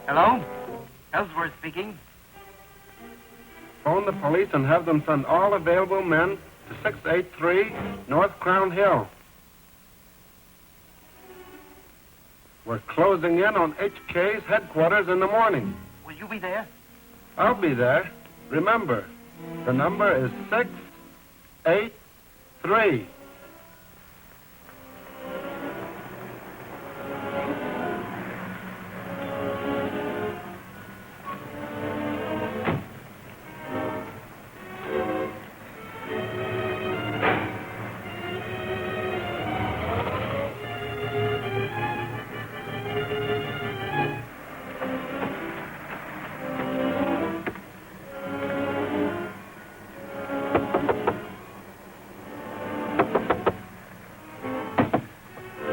Hello? Ellsworth speaking. Phone the police and have them send all available men to 683 North Crown Hill. We're closing in on HK's headquarters in the morning. Will you be there? I'll be there. Remember, the number is 683.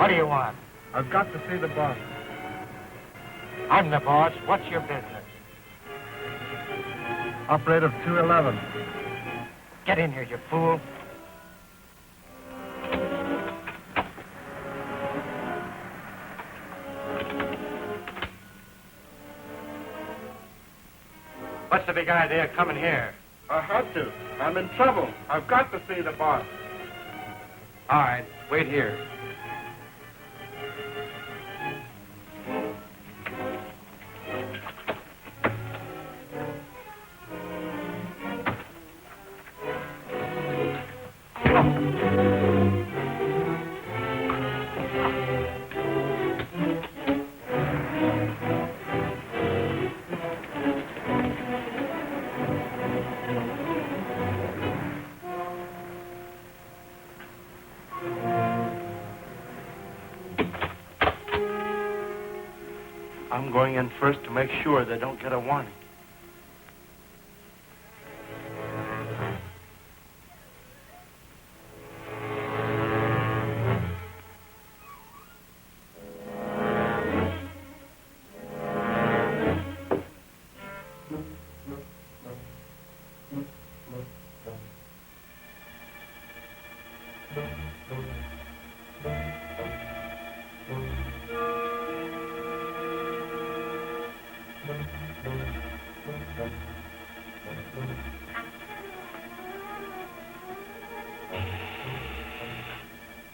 What do you want? I've got to see the boss. I'm the boss. What's your business? Operative 211. Get in here, you fool. What's the big idea of coming here? I had to. I'm in trouble. I've got to see the boss. All right, wait here. I'm going in first to make sure they don't get a warning.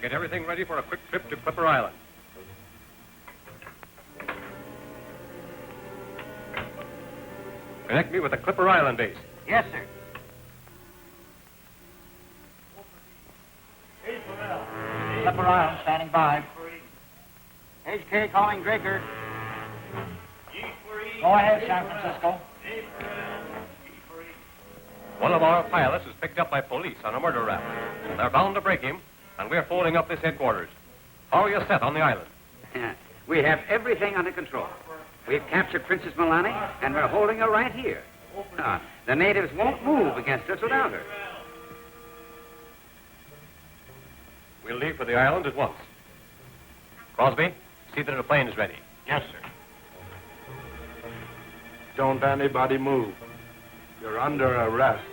Get everything ready for a quick trip to Clipper Island. Connect me with the Clipper Island base. Yes, sir. Clipper Island, standing by. HK calling Draker. Go ahead, San Francisco. One of our pilots is picked up by police on a murder rap. They're bound to break him, and we're folding up this headquarters. How are you set on the island? We have everything under control. We've captured Princess Milani, and we're holding her right here. The natives won't move against us without her. We'll leave for the island at once. Crosby, see that the plane is ready. Yes, sir. Don't anybody move. You're under arrest.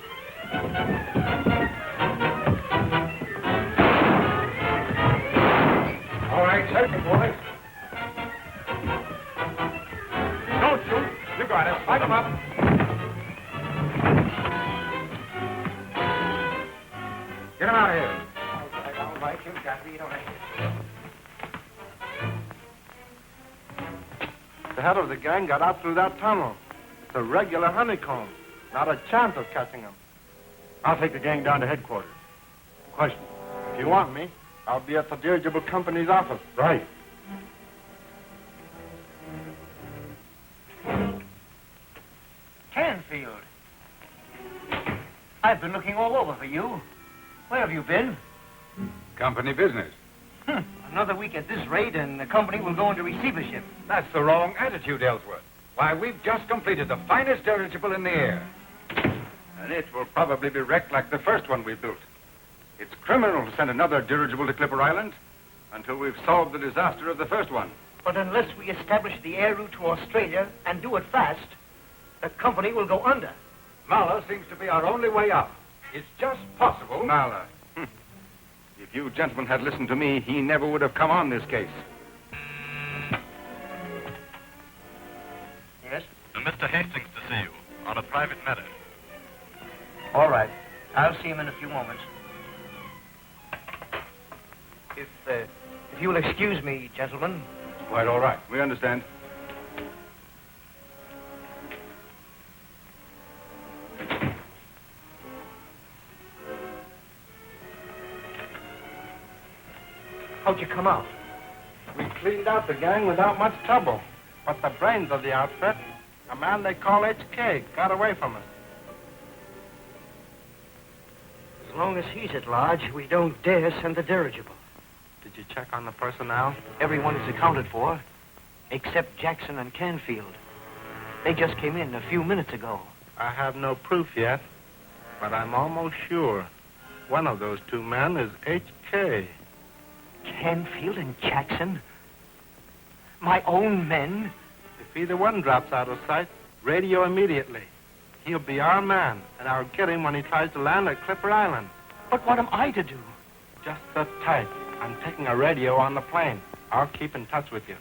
All right, take it, boys. Don't shoot. You got it. Light them up. Get them out of here. All right, you got me. All right. The head of the gang got out through that tunnel. It's a regular honeycomb. Not a chance of catching him. I'll take the gang down to headquarters. Question. If you want me, I'll be at the dirigible company's office. Right. Canfield. I've been looking all over for you. Where have you been? Company business. Another week at this rate, and the company will go into receivership. That's the wrong attitude, Ellsworth. Why, we've just completed the finest dirigible in the air. And it will probably be wrecked like the first one we built. It's criminal to send another dirigible to Clipper Island until we've solved the disaster of the first one. But unless we establish the air route to Australia and do it fast, the company will go under. Mala seems to be our only way out. It's just possible. Mala. If you gentlemen had listened to me, he never would have come on this case. Yes? Mr. Hastings to see you on a private matter. All right. I'll see him in a few moments. If you'll excuse me, gentlemen. Quite all right. We understand. How'd you come out? We cleaned out the gang without much trouble. But the brains of the outfit, a man they call HK, got away from us. As long as he's at large, we don't dare send the dirigible. Did you check on the personnel? Everyone is accounted for, except Jackson and Canfield. They just came in a few minutes ago. I have no proof yet, but I'm almost sure one of those two men is HK. Canfield and Jackson? My own men? If either one drops out of sight, radio immediately. He'll be our man, and I'll get him when he tries to land at Clipper Island. But what am I to do? Just sit tight. I'm taking a radio on the plane. I'll keep in touch with you.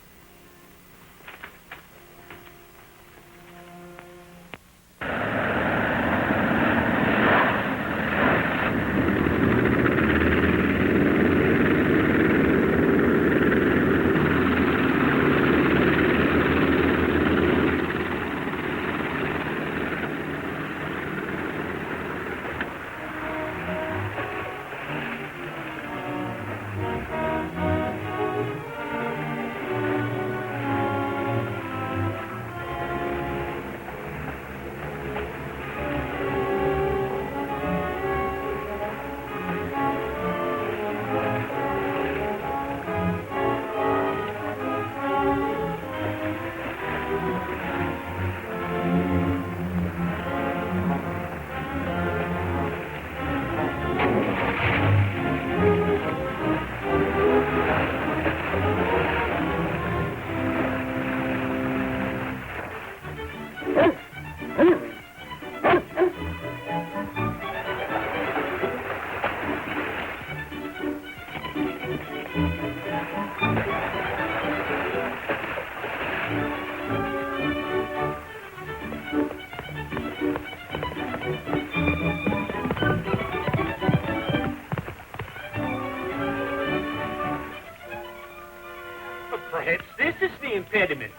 Perhaps this is the impediment.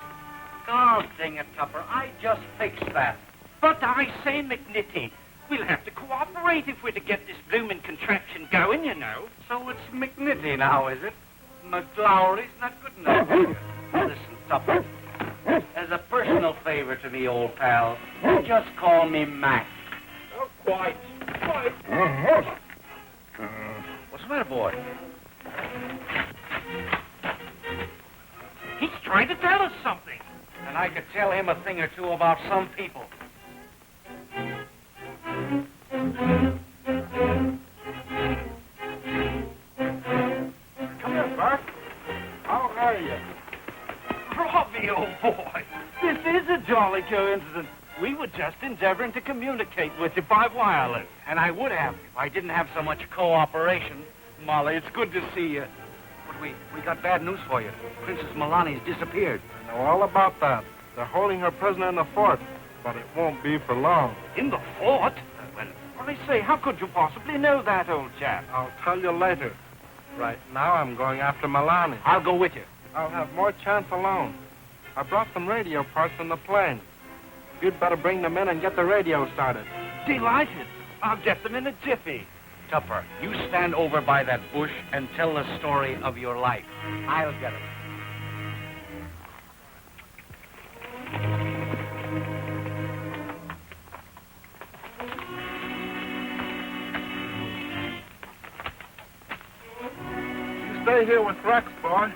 God dang it, Tupper. I just fixed that. But I say, McNitty, we'll have to cooperate if we're to get this bloomin' contraption going, you know. So it's McNitty now, is it? McLaury's not good enough for you. Listen, Tupper. As a personal favor to me, old pal, just call me Mac. Oh, quite. What's the matter, boy? He's trying to tell us something. And I could tell him a thing or two about some people. Come here, Bert. How are you? Robbie, old boy, this is a jolly coincidence. We were just endeavoring to communicate with you by wireless. And I would have if I didn't have so much cooperation. Molly, it's good to see you. But we got bad news for you. Princess Milani's disappeared. I know all about that. They're holding her prisoner in the fort, but it won't be for long. In the fort? Well, I say, how could you possibly know that, old chap? I'll tell you later. Right now, I'm going after Milani. I'll go with you. I'll have more chance alone. I brought some radio parts in the plane. You'd better bring them in and get the radio started. Delighted. I'll get them in a jiffy. Tupper, you stand over by that bush and tell the story of your life. I'll get it. You stay here with Rex, boy.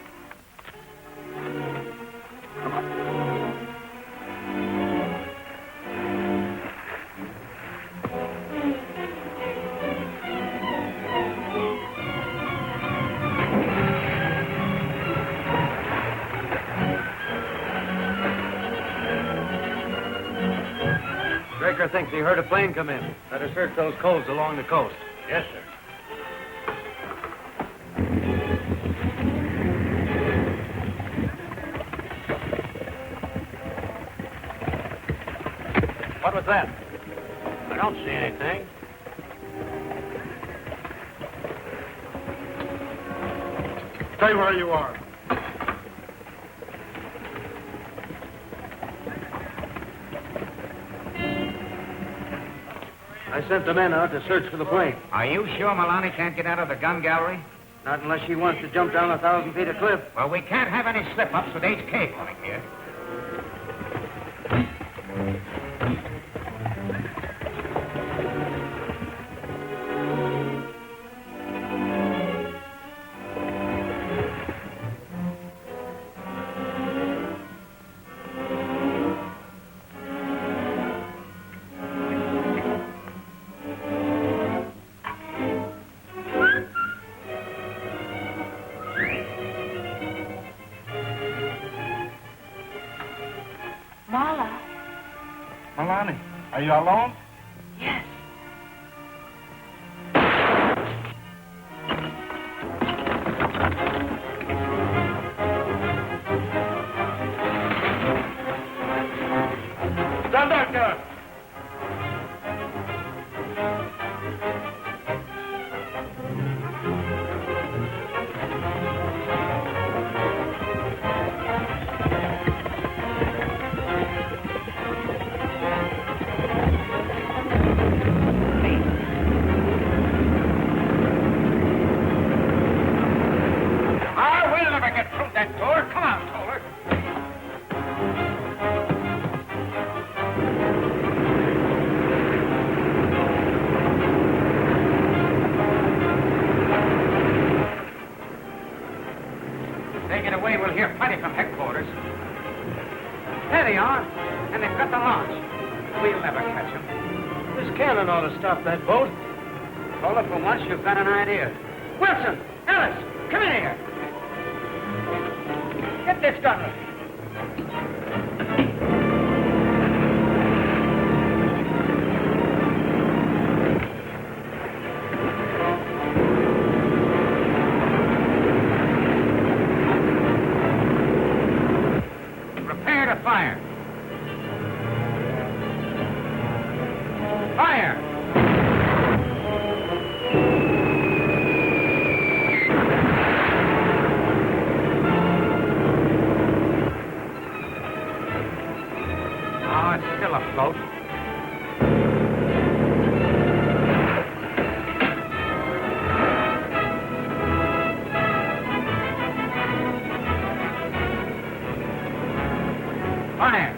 Draker thinks he heard a plane come in. Better search those coves along the coast. Yes, sir. What was that? I don't see anything. Stay where you are. I sent the men out to search for the plane. Are you sure Milani can't get out of the gun gallery? Not unless she wants to jump down 1,000 feet of cliff. Well, we can't have any slip-ups with HK coming here. Milani, Are you alone? Yes. Stand back there. We'll never get through that door. Come on, Toller. They get away, we'll hear plenty from headquarters. There they are, and they've got the launch. We'll never catch them. This cannon ought to stop that boat. Toller, for once you've got an idea. Wilson! Ellis! Come in here! Get this gunner. Prepare to fire. Fire! Oh, it's still afloat. Fire!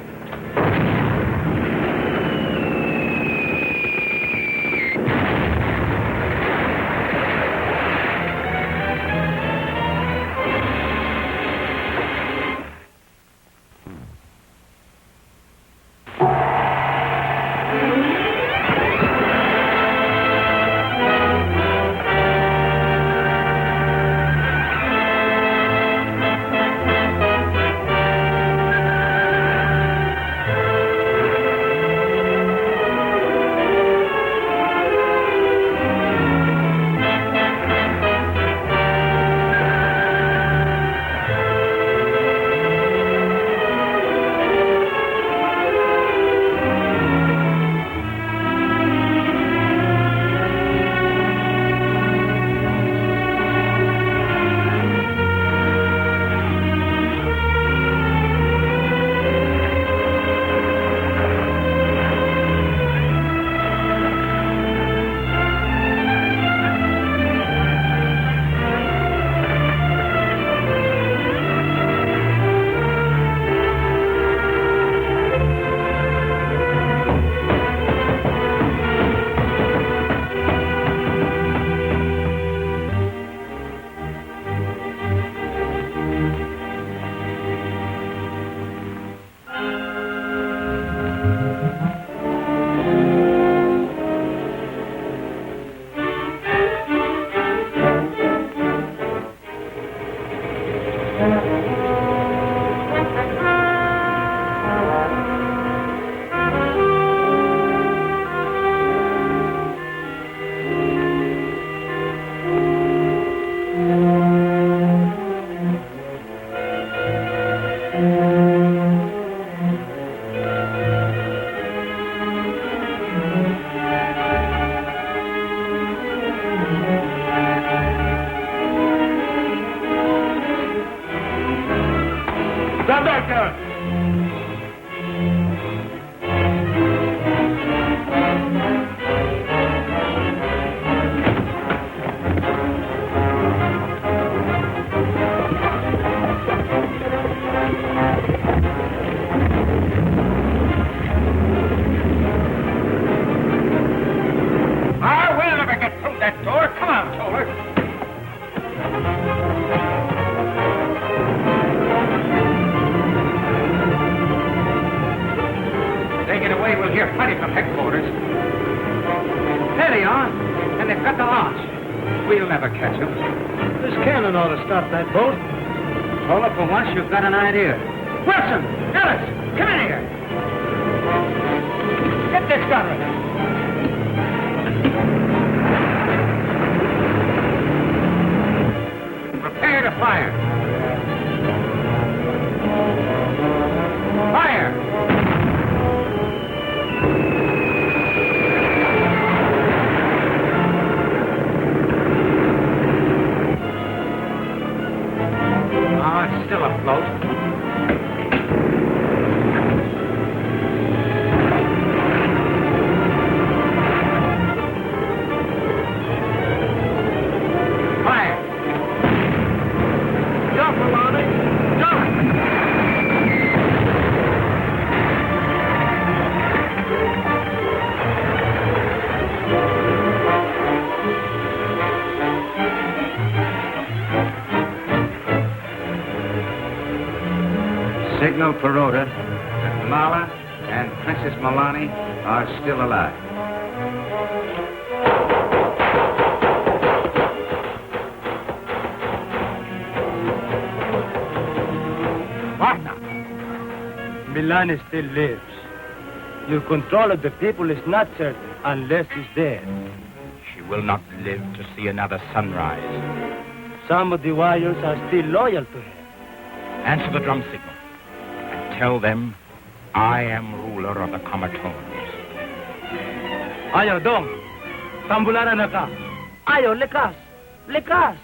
Stand back there. We'll never get through that door. Come on, Toller. They get away, we'll hear plenty from headquarters. There they are, and they've got the launch. We'll never catch them. This cannon ought to stop that boat. Toller, for once you've got an idea. Wilson! Ellis! Come in here! Get this gunner! Prepare to fire. Fire! Oh, it's still afloat. Signal Perota that Mala and Princess Milani are still alive. Martha! Milani still lives. Your control of the people is not certain unless he's dead. She will not live to see another sunrise. Some of the warriors are still loyal to him. Answer the drum signal. Tell them I am ruler of the Comatones. Ayaw, Dong. Tambularan na ka. Ayaw, likas. Likas.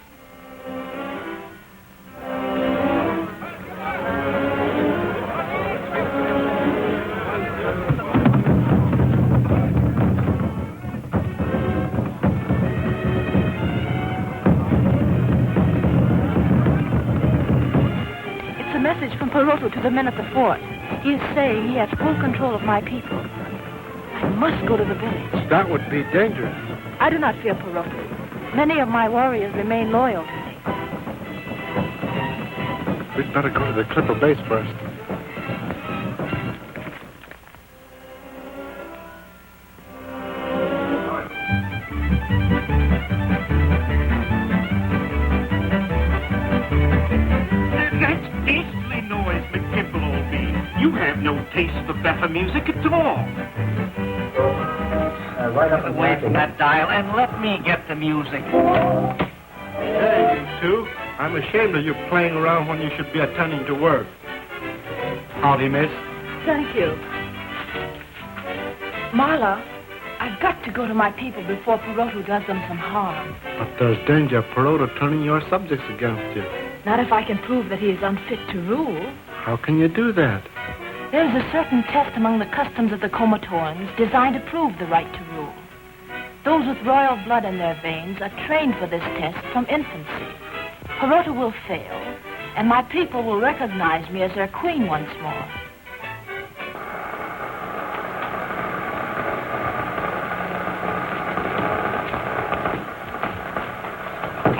Message from Peroto to the men at the fort. He is saying he has full control of my people. I must go to the village. That would be dangerous. I do not fear Peroto. Many of my warriors remain loyal to me. We'd better go to the Clipper base first. Music at all. Right up away from that dial and let me get the music. Hey, you two. I'm ashamed of you playing around when you should be attending to work. Howdy, miss. Thank you. Marla, I've got to go to my people before Peroto does them some harm. But there's danger of Peroto turning your subjects against you. Not if I can prove that he is unfit to rule. How can you do that? There is a certain test among the customs of the Comatones designed to prove the right to rule. Those with royal blood in their veins are trained for this test from infancy. Peroto will fail, and my people will recognize me as their queen once more.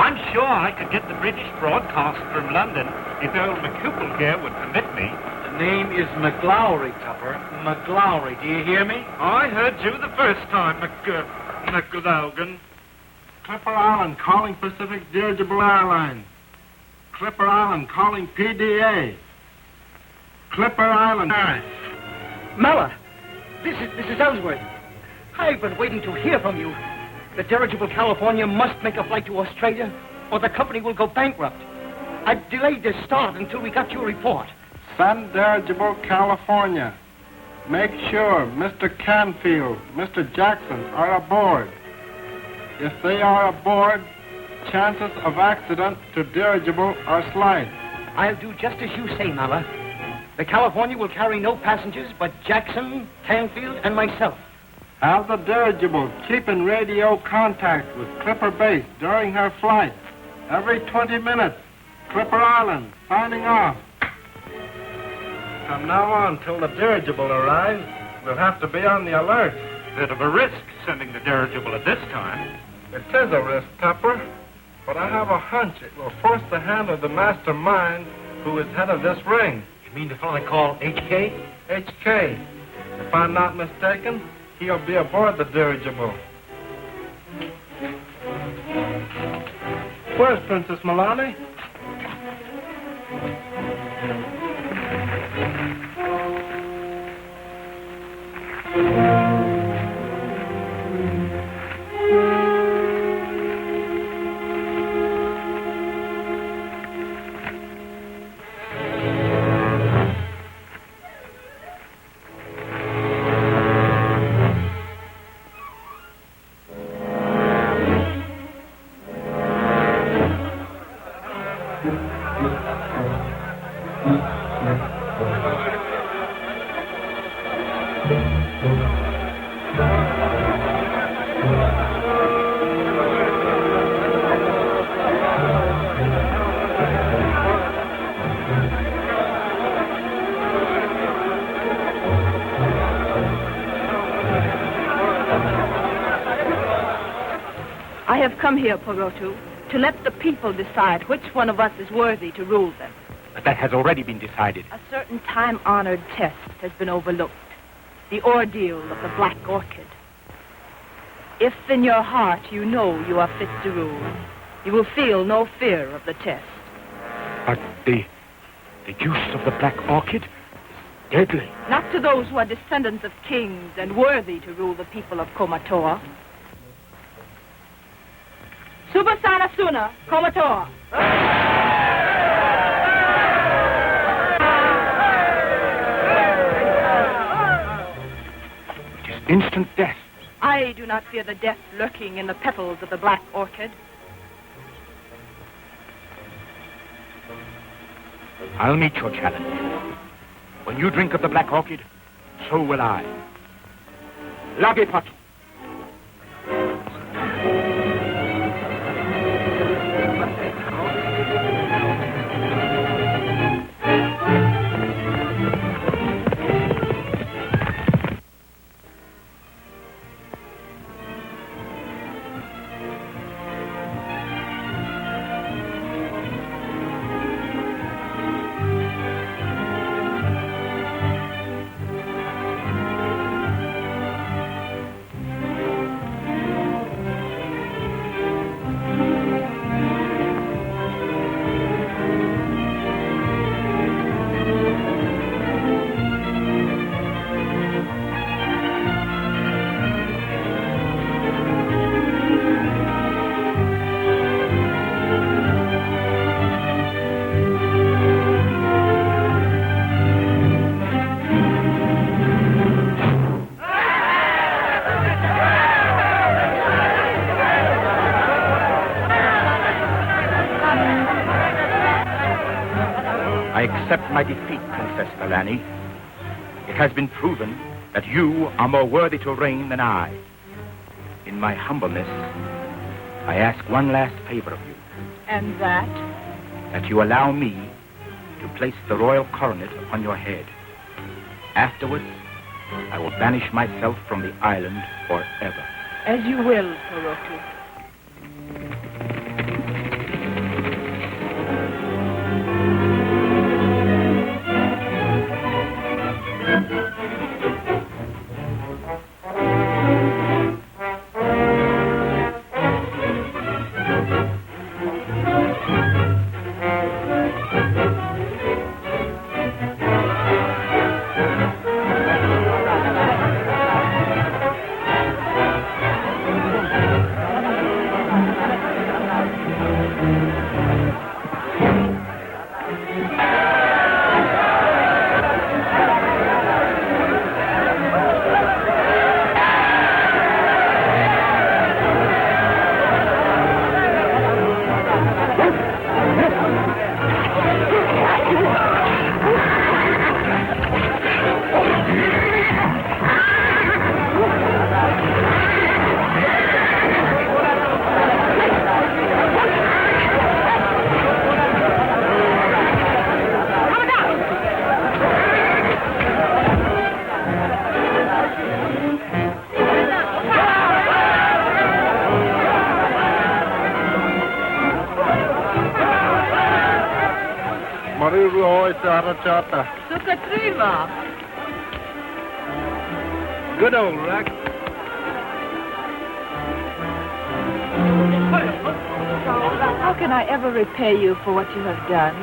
I'm sure I could get the British broadcast from London if old McCouple here would permit me. The name is McLowry, Tupper. McLowry, do you hear me? I heard you the first time, McLogan. Clipper Island calling Pacific Dirigible Airlines. Clipper Island calling PDA. Clipper Island. Mala, this is Ellsworth. I've been waiting to hear from you. The Dirigible California must make a flight to Australia, or the company will go bankrupt. I've delayed this start until we got your report. Send Dirigible California. Make sure Mr. Canfield, Mr. Jackson are aboard. If they are aboard, chances of accident to Dirigible are slight. I'll do just as you say, Mala. The California will carry no passengers but Jackson, Canfield, and myself. Have the Dirigible keep in radio contact with Clipper Base during her flight. Every 20 minutes, Clipper Island, signing off. From now on till the dirigible arrives, we'll have to be on the alert. Bit of a risk sending the dirigible at this time. It is a risk, Tupper, but I have a hunch it will force the hand of the mastermind who is head of this ring. You mean the fellow called HK? HK. If I'm not mistaken, he'll be aboard the dirigible. Where's Princess Milani? I have come here, Porotu, to let the people decide which one of us is worthy to rule them. But that has already been decided. A certain time-honored test has been overlooked. The ordeal of the Black Orchid. If in your heart you know you are fit to rule, you will feel no fear of the test. But the use of the Black Orchid is deadly. Not to those who are descendants of kings and worthy to rule the people of Komatoa. Subasana Suna, Komatoa. It is instant death. I do not fear the death lurking in the petals of the Black Orchid. I'll meet your challenge. When you drink of the Black Orchid, so will I. Lagipot. I accept my defeat, Princess Galani. It has been proven that you are more worthy to reign than I. In my humbleness, I ask one last favor of you. And that? That you allow me to place the royal coronet upon your head. Afterwards, I will banish myself from the island forever. As you will, Porotu. Sukatriva. Good old Rack. How can I ever repay you for what you have done?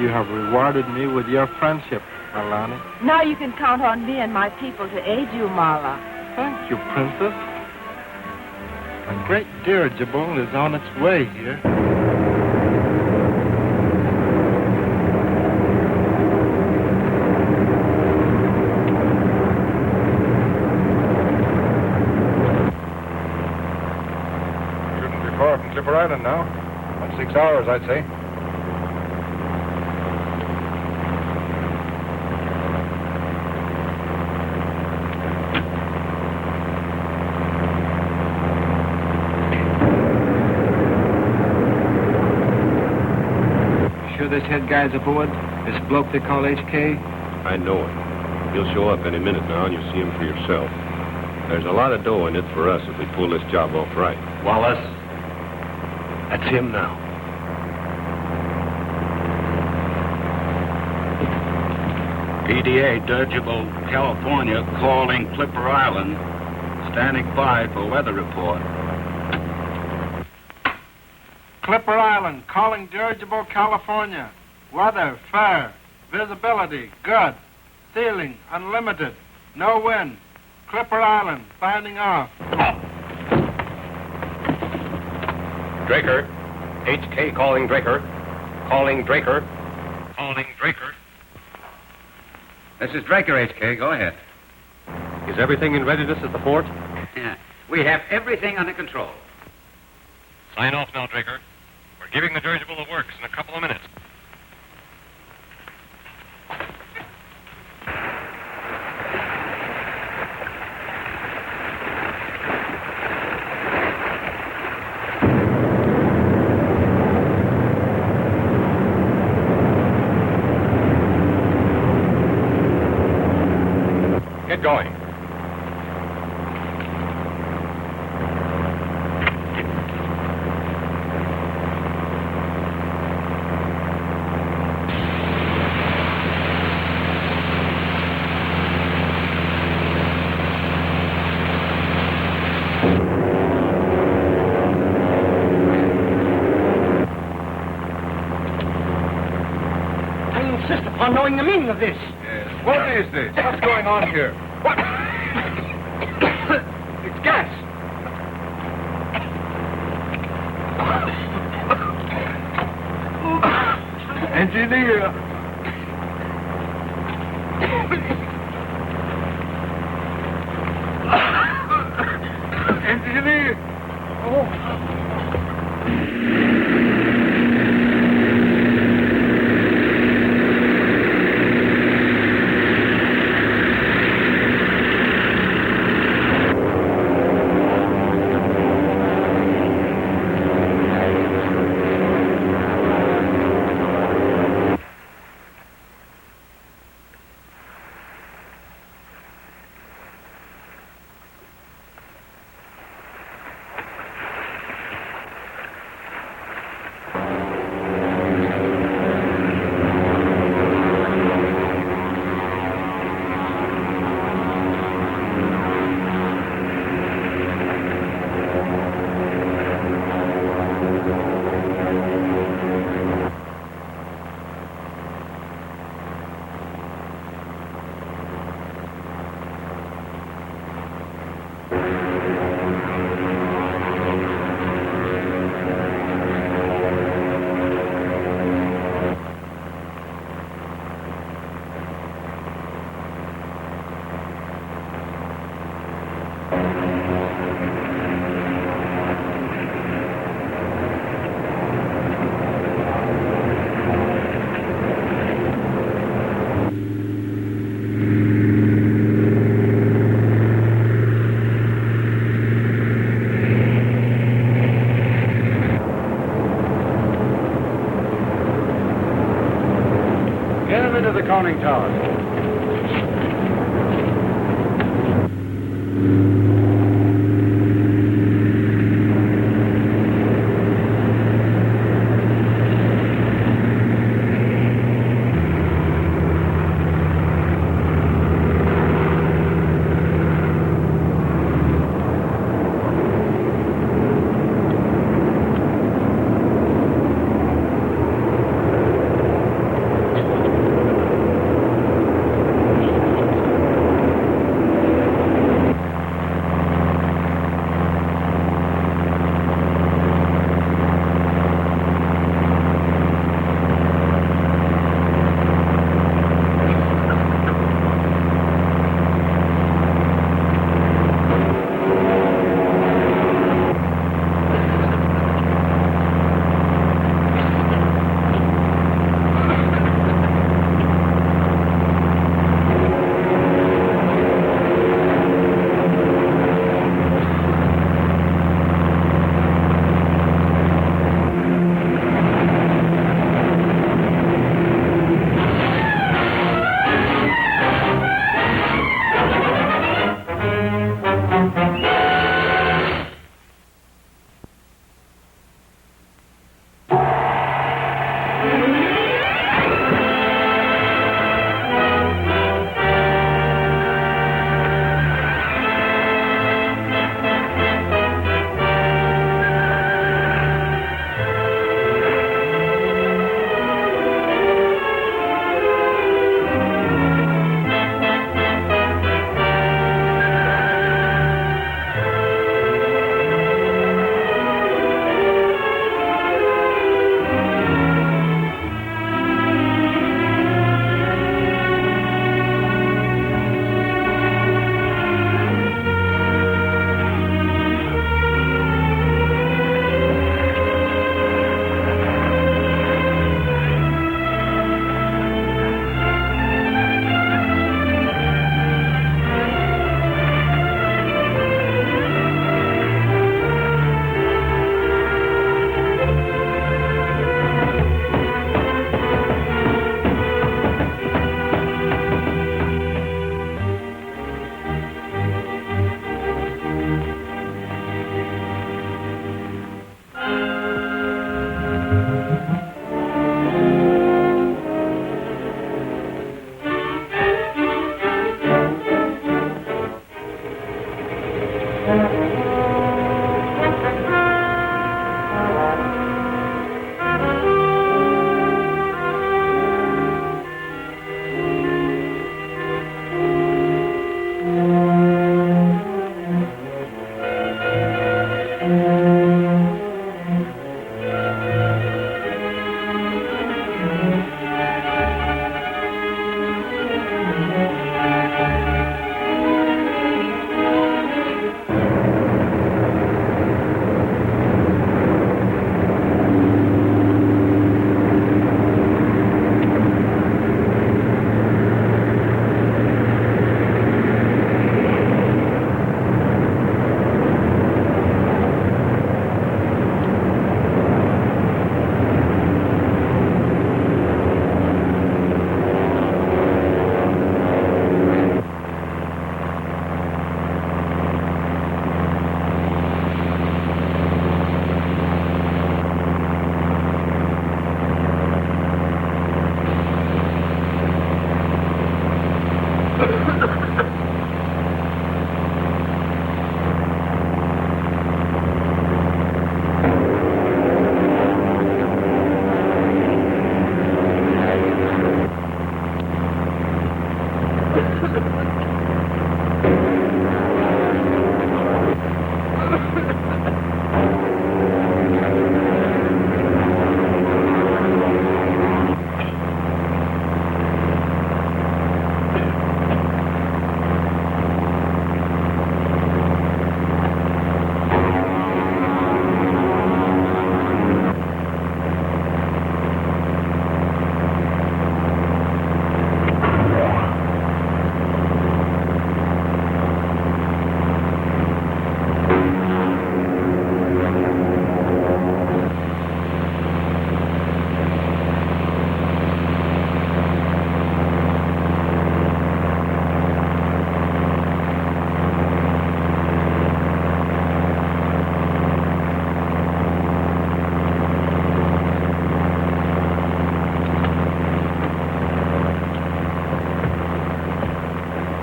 You have rewarded me with your friendship, Alani. Now you can count on me and my people to aid you, Mala. Thank you, Princess. A great dirigible is on its way here. Clipper Island now. About 6 hours, I'd say. this head guy's aboard? This bloke they call HK? I know him. He'll show up any minute now, and you'll see him for yourself. There's a lot of dough in it for us if we pull this job off right. Wallace? That's him now. PDA Dirigible California calling Clipper Island. Standing by for weather report. Clipper Island, calling Dirigible California. Weather, fair. Visibility, good. Ceiling, unlimited. No wind. Clipper Island, signing off. Draker. HK calling Draker. Calling Draker. Calling Draker. This is Draker, HK. Go ahead. Is everything in readiness at the fort? Yeah. We have everything under control. Sign off now, Draker. We're giving the dirigible the works in a couple of minutes. Get going. I insist upon knowing the meaning of this. Yes. What is this? What's going on here? What? It's gas. Engineer. Engineer. Get him into the conning tower.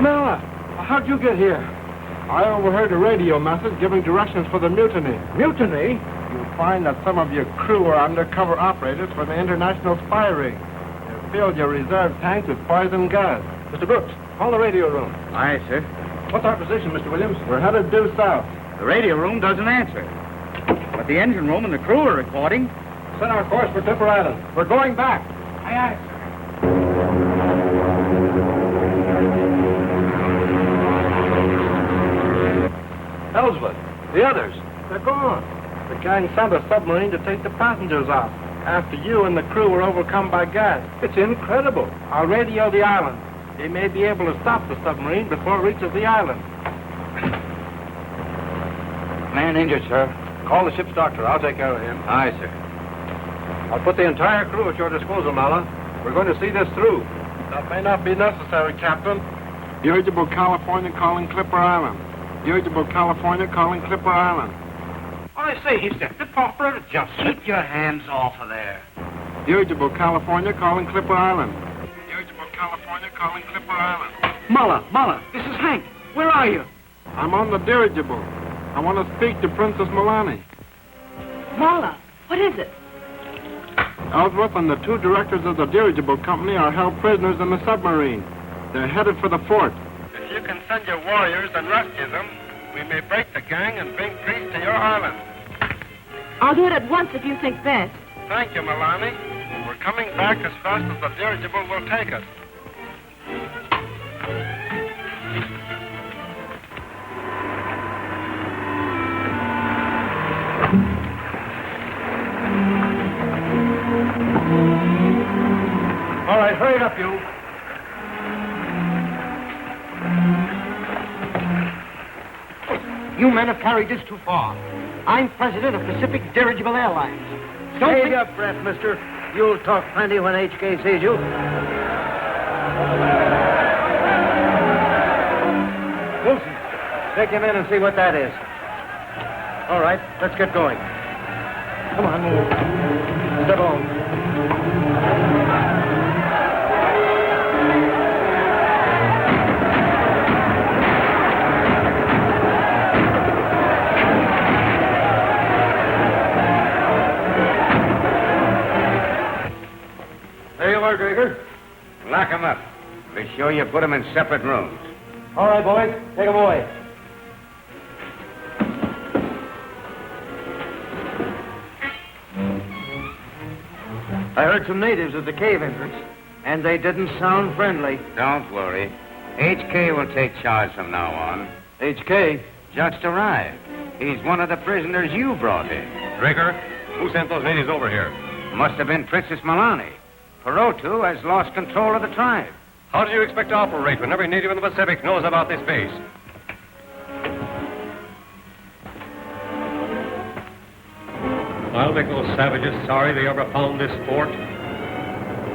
Miller, how'd you get here? I overheard a radio message giving directions for the mutiny. Mutiny? You'll find that some of your crew are undercover operators for the international spy ring. They've filled your reserve tanks with poison gas. Mr. Brooks, call the radio room. Aye, sir. What's our position, Mr. Williams? We're headed due south. The radio room doesn't answer. But the engine room and the crew are reporting. Set our course for Clipper Island. We're going back. Aye, aye, sir. Ellsworth, the others. They're gone. The gang sent a submarine to take the passengers off after you and the crew were overcome by gas. It's incredible. I'll radio the island. They may be able to stop the submarine before it reaches the island. Man injured, sir. Call the ship's doctor. I'll take care of him. Aye, sir. I'll put the entire crew at your disposal, Mala. We're going to see this through. That may not be necessary, Captain. Dirigible California calling Clipper Island. Dirigible California calling Clipper Island. I say, he's the operator. Just keep your hands off of there. Dirigible California calling Clipper Island. Dirigible California calling Clipper Island. Mulla, this is Hank. Where are you? I'm on the dirigible. I want to speak to Princess Milani. Mala, what is it? Ellsworth and the two directors of the dirigible company are held prisoners in the submarine. They're headed for the fort. If you can send your warriors and rescue them, we may break the gang and bring peace to your island. I'll do it at once if you think best. Thank you, Milani. We're coming back as fast as the dirigible will take us. All right, hurry it up, you. You men have carried this too far. I'm president of Pacific Dirigible Airlines. Save your breath, mister. You'll talk plenty when HK sees you. Wilson, take him in and see what that is. All right, let's get going. Come on, move. Step on. There you are, Gregor. Lock him up. Be sure you put him in separate rooms. All right, boys, take him away. I heard some natives at the cave entrance, and they didn't sound friendly. Don't worry. HK will take charge from now on. HK? Just arrived. He's one of the prisoners you brought in. Draker, who sent those natives over here? Must have been Princess Milani. Perotu has lost control of the tribe. How do you expect to operate when every native in the Pacific knows about this base? I'll make those savages sorry they ever found this fort.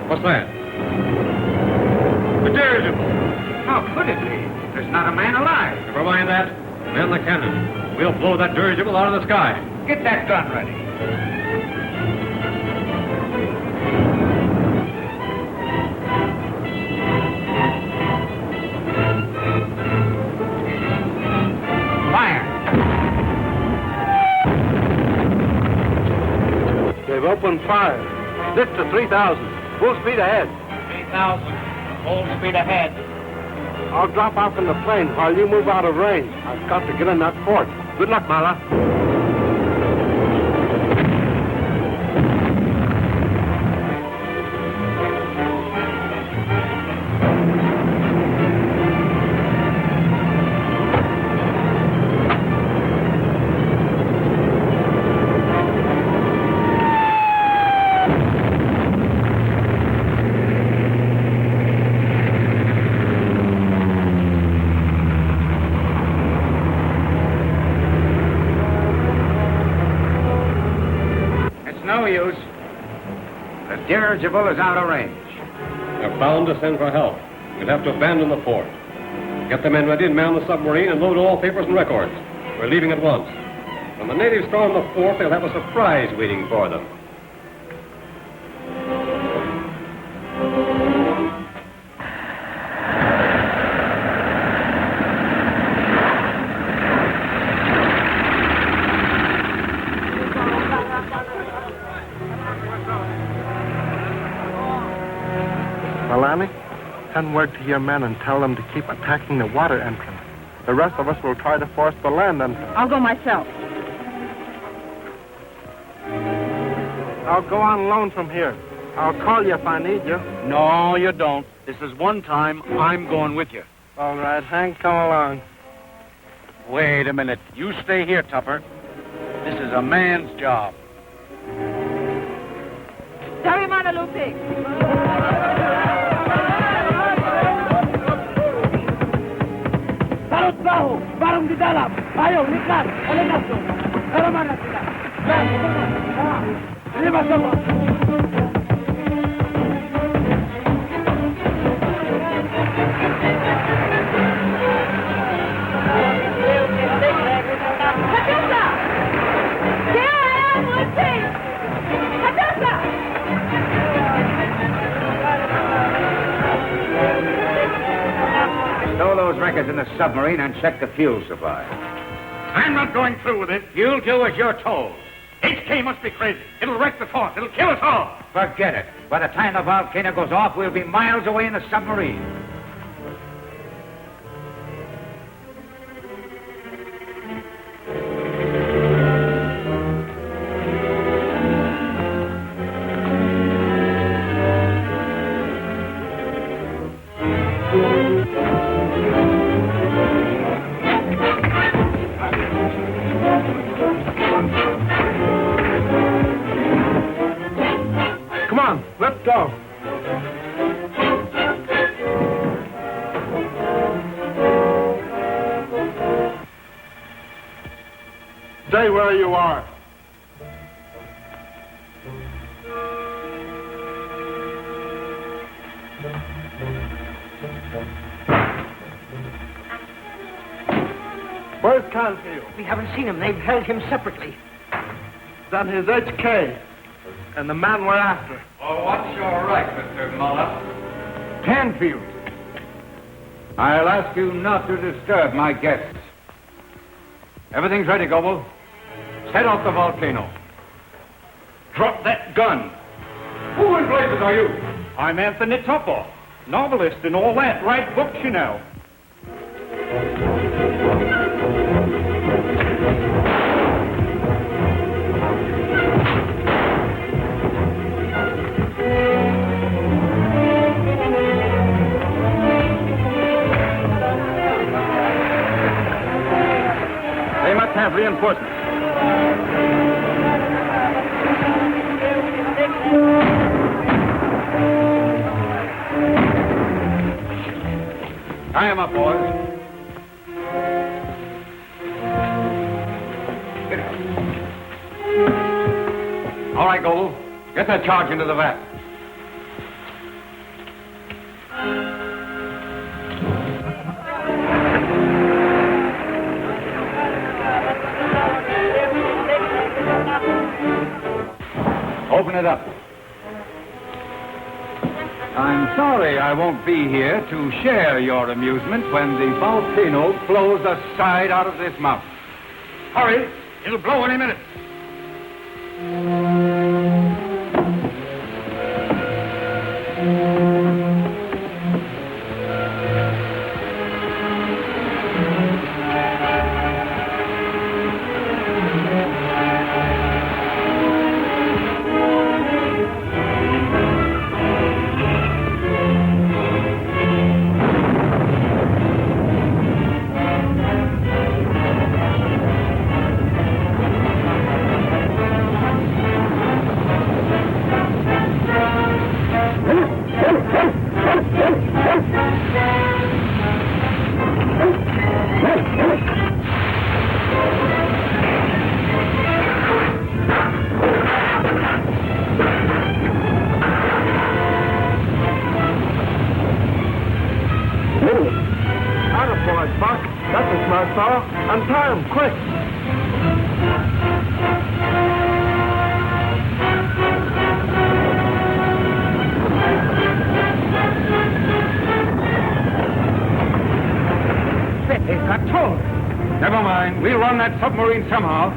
What's that? The dirigible. How could it be? There's not a man alive. Never mind that. Man the cannon. We'll blow that dirigible out of the sky. Get that gun ready. Fire. They've opened fire. Lift to 3,000. Full speed ahead. 3,000. Full speed ahead. I'll drop off in the plane while you move out of range. I've got to get in that fort. Good luck, Mala. No use. The dirigible is out of range. They're bound to send for help. We'll have to abandon the fort. Get the men ready and man the submarine and load all papers and records. We're leaving at once. When the natives storm the fort, they'll have a surprise waiting for them. Alani, send word to your men and tell them to keep attacking the water entrance. The rest of us will try to force the land entrance. I'll go myself. I'll go on loan from here. I'll call you if I need you. No, you don't. This is one time I'm going with you. All right, Hank, come along. Wait a minute. You stay here, Tupper. This is a man's job. Darimana Lupi. Barut bahu, barung di dalam. Ayo, nikah, oleh masuk. Kalau mana tidak? Terima semua. Stow those records in the submarine and check the fuel supply. I'm not going through with it. You'll do as you're told. HK must be crazy. It'll wreck the fort. It'll kill us all. Forget it. By the time the volcano goes off, we'll be miles away in the submarine. Come on, let's go. Stay where you are. Where's Canfield? We haven't seen him. They've held him separately. Then his HK and the man we're after. Oh, what's your right, Mr. Muller? Canfield. I'll ask you not to disturb my guests. Everything's ready, Goble. Set off the volcano. Drop that gun. Who in blazes are you? I'm Anthony Tupper, novelist and all that. Write books, you know. They must have reinforcements. Tie him up, boys. Get out. All right, Goble. Get that charge into the vat. Open it up. I'm sorry I won't be here to share your amusement when the volcano blows the side out of this mountain. Hurry. It'll blow any minute. Attaboy, Buck. That's a smart fellow. Untie him, quick. They've got towed. Never mind. We'll run that submarine somehow.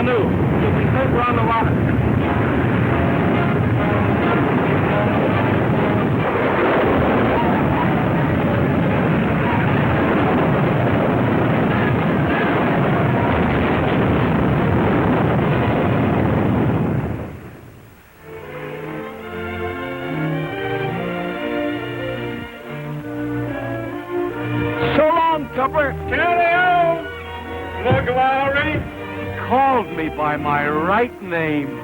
canoe. You'll be safer on the water. So long, Tupper. Carry on! Look, Lowry. Called me by my right name.